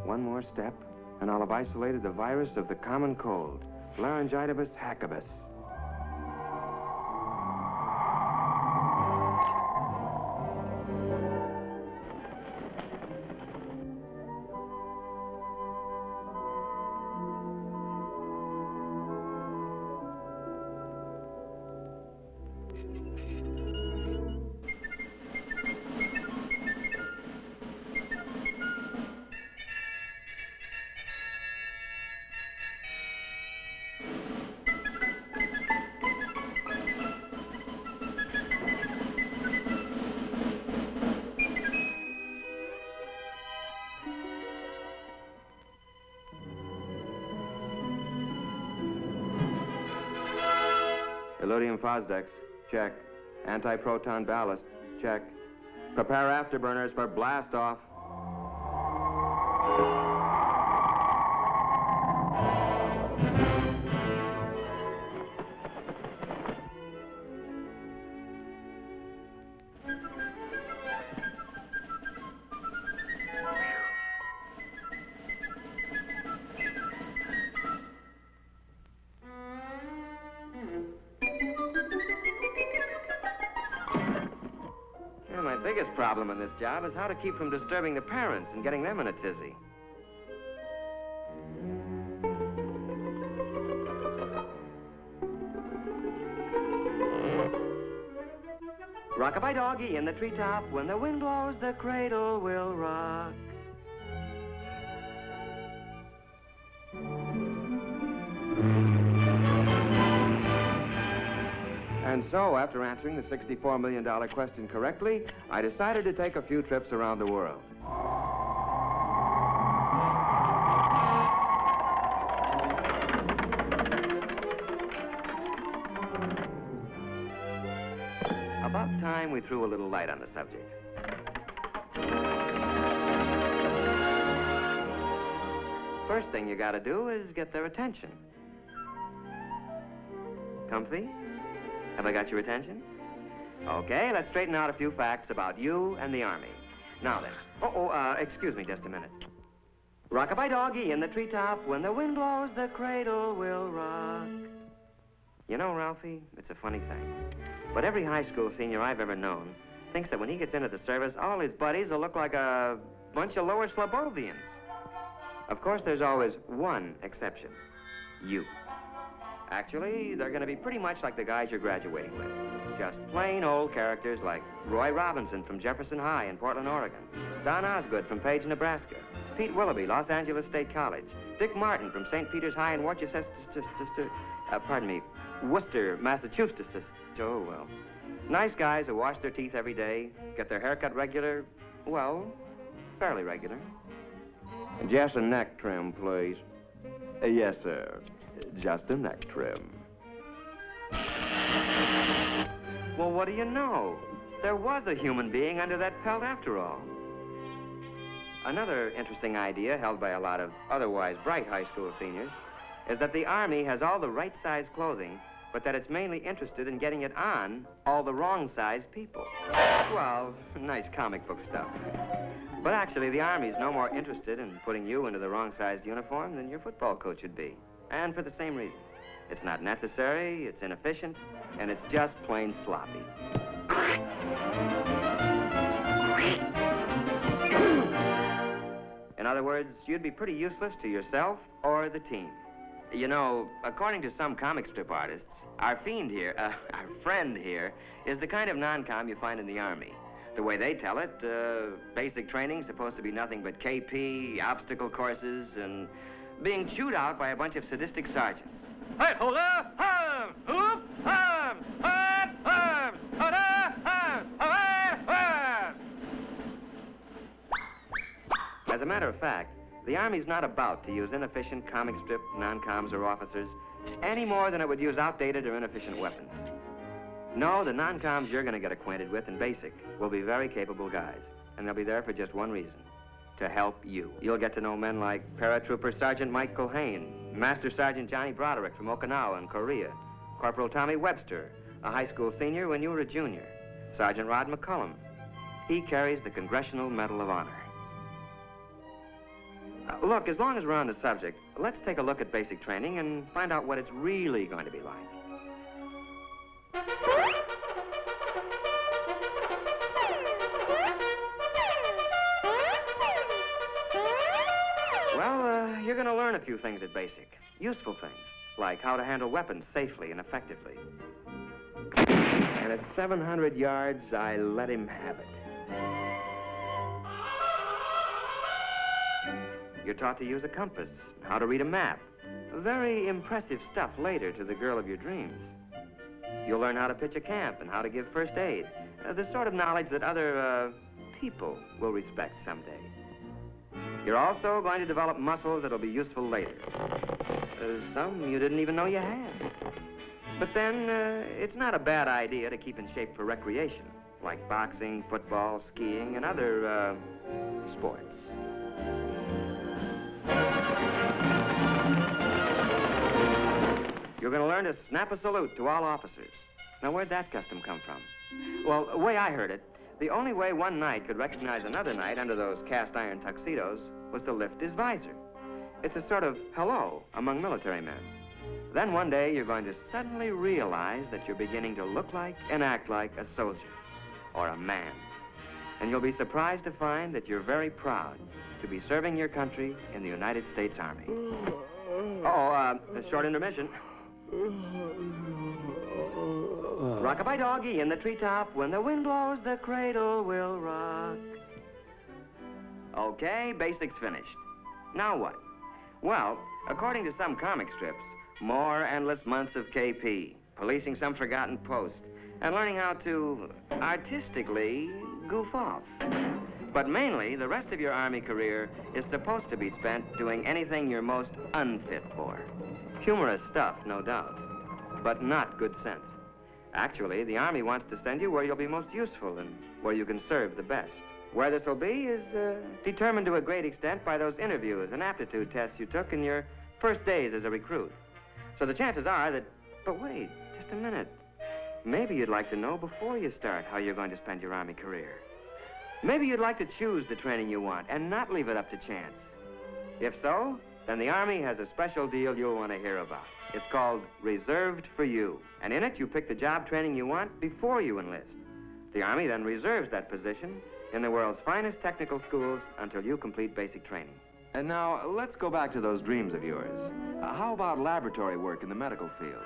One more step, and I'll have isolated the virus of the common cold, Laryngitis hackibus. Illudium Fosdex, check. Anti-proton ballast, check. Prepare afterburners for blast off. My biggest problem in this job is how to keep from disturbing the parents and getting them in a tizzy. Rock-a-bye doggy in the treetop, when the wind blows, the cradle will rock. And so, after answering the $64 million question correctly, I decided to take a few trips around the world. About time we threw a little light on the subject. First thing you gotta do is get their attention. Comfy? Have I got your attention? Okay, let's straighten out a few facts about you and the Army. Now then. Excuse me just a minute. Rock-a-bye doggy in the treetop, when the wind blows, the cradle will rock. You know, Ralphie, it's a funny thing, but every high school senior I've ever known thinks that when he gets into the service, all his buddies will look like a bunch of lower Slobovians. Of course, there's always one exception. You. Actually, they're going to be pretty much like the guys you're graduating with. Just plain old characters like Roy Robinson from Jefferson High in Portland, Oregon, Don Osgood from Page, Nebraska, Pete Willoughby, Los Angeles State College, Dick Martin from St. Peter's High in Worcester, Massachusetts. Oh, well. Nice guys who wash their teeth every day, get their hair cut regular, well, fairly regular. Just a neck trim, please. Yes, sir. Just a neck trim. Well, what do you know? There was a human being under that pelt after all. Another interesting idea held by a lot of otherwise bright high school seniors is that the Army has all the right size clothing, but that it's mainly interested in getting it on all the wrong size people. Well, nice comic book stuff. But actually, the Army's no more interested in putting you into the wrong-sized uniform than your football coach would be. And for the same reasons. It's not necessary, it's inefficient, and it's just plain sloppy. In other words, you'd be pretty useless to yourself or the team. You know, according to some comic strip artists, our friend here, is the kind of non-com you find in the Army. The way they tell it, basic training's supposed to be nothing but KP, obstacle courses, and being chewed out by a bunch of sadistic sergeants. Hey, hold up! Arm! Hoop! Arm! Arm! Arm! Hold up! Arm! Arm! As a matter of fact, the Army's not about to use inefficient comic strip non-coms or officers any more than it would use outdated or inefficient weapons. No, the non-coms you're going to get acquainted with in basic will be very capable guys, and they'll be there for just one reason. To help you. You'll get to know men like Paratrooper Sergeant Mike Culhane, Master Sergeant Johnny Broderick from Okinawa in Korea, Corporal Tommy Webster, a high school senior when you were a junior, Sergeant Rod McCullum. He carries the Congressional Medal of Honor. Look, as long as we're on the subject, let's take a look at basic training and find out what it's really going to be like. Well, you're going to learn a few things at basic. Useful things, like how to handle weapons safely and effectively. And at 700 yards, I let him have it. You're taught to use a compass, how to read a map. Very impressive stuff later to the girl of your dreams. You'll learn how to pitch a camp and how to give first aid. The sort of knowledge that other, people will respect someday. You're also going to develop muscles that'll be useful later. Some you didn't even know you had. But then, it's not a bad idea to keep in shape for recreation, like boxing, football, skiing, and other, sports. You're going to learn to snap a salute to all officers. Now, where'd that custom come from? Well, the way I heard it, the only way one knight could recognize another knight under those cast-iron tuxedos was to lift his visor. It's a sort of hello among military men. Then one day, you're going to suddenly realize that you're beginning to look like and act like a soldier or a man. And you'll be surprised to find that you're very proud to be serving your country in the United States Army. A short intermission. Rock-a-bye doggy in the treetop. When the wind blows, the cradle will rock. Okay, basics finished. Now what? Well, according to some comic strips, more endless months of KP, policing some forgotten post, and learning how to artistically goof off. But mainly, the rest of your Army career is supposed to be spent doing anything you're most unfit for. Humorous stuff, no doubt, but not good sense. Actually, the Army wants to send you where you'll be most useful and where you can serve the best. Where this will be is determined to a great extent by those interviews and aptitude tests you took in your first days as a recruit. So the chances are that... But wait, just a minute. Maybe you'd like to know before you start how you're going to spend your Army career. Maybe you'd like to choose the training you want and not leave it up to chance. If so, then the Army has a special deal you'll want to hear about. It's called Reserved for You. And in it, you pick the job training you want before you enlist. The Army then reserves that position in the world's finest technical schools until you complete basic training. And now, let's go back to those dreams of yours. How about laboratory work in the medical field?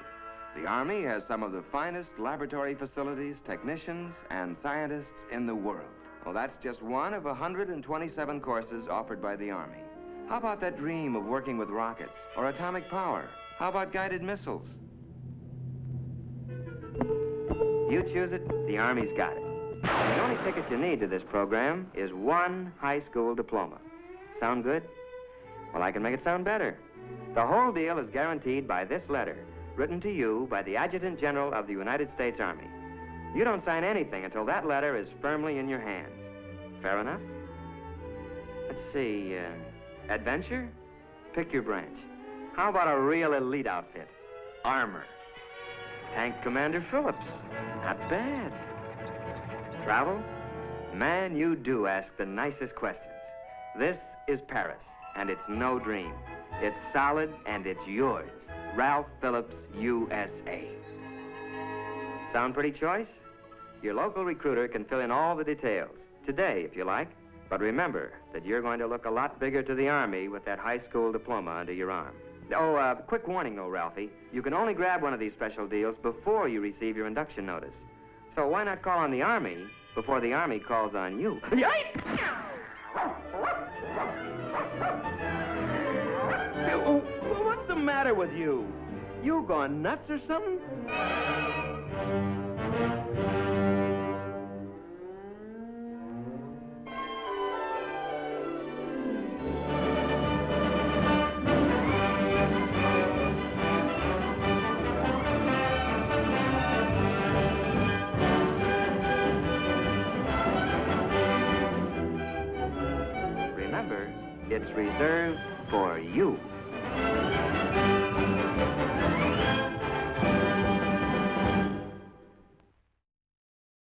The Army has some of the finest laboratory facilities, technicians, and scientists in the world. Well, that's just one of 127 courses offered by the Army. How about that dream of working with rockets or atomic power? How about guided missiles? You choose it, the Army's got it. And the only ticket you need to this program is one high school diploma. Sound good? Well, I can make it sound better. The whole deal is guaranteed by this letter, written to you by the Adjutant General of the United States Army. You don't sign anything until that letter is firmly in your hands. Fair enough? Let's see, adventure? Pick your branch. How about a real elite outfit? Armor. Tank Commander Phillips. Not bad. Travel? Man, you do ask the nicest questions. This is Paris, and it's no dream. It's solid, and it's yours. Ralph Phillips, USA. Sound pretty choice? Your local recruiter can fill in all the details. Today, if you like. But remember that you're going to look a lot bigger to the Army with that high school diploma under your arm. Oh, quick warning, though, Ralphie. You can only grab one of these special deals before you receive your induction notice. So why not call on the Army before the Army calls on you? What's the matter with you? You gone nuts or something? Remember, it's reserved for you.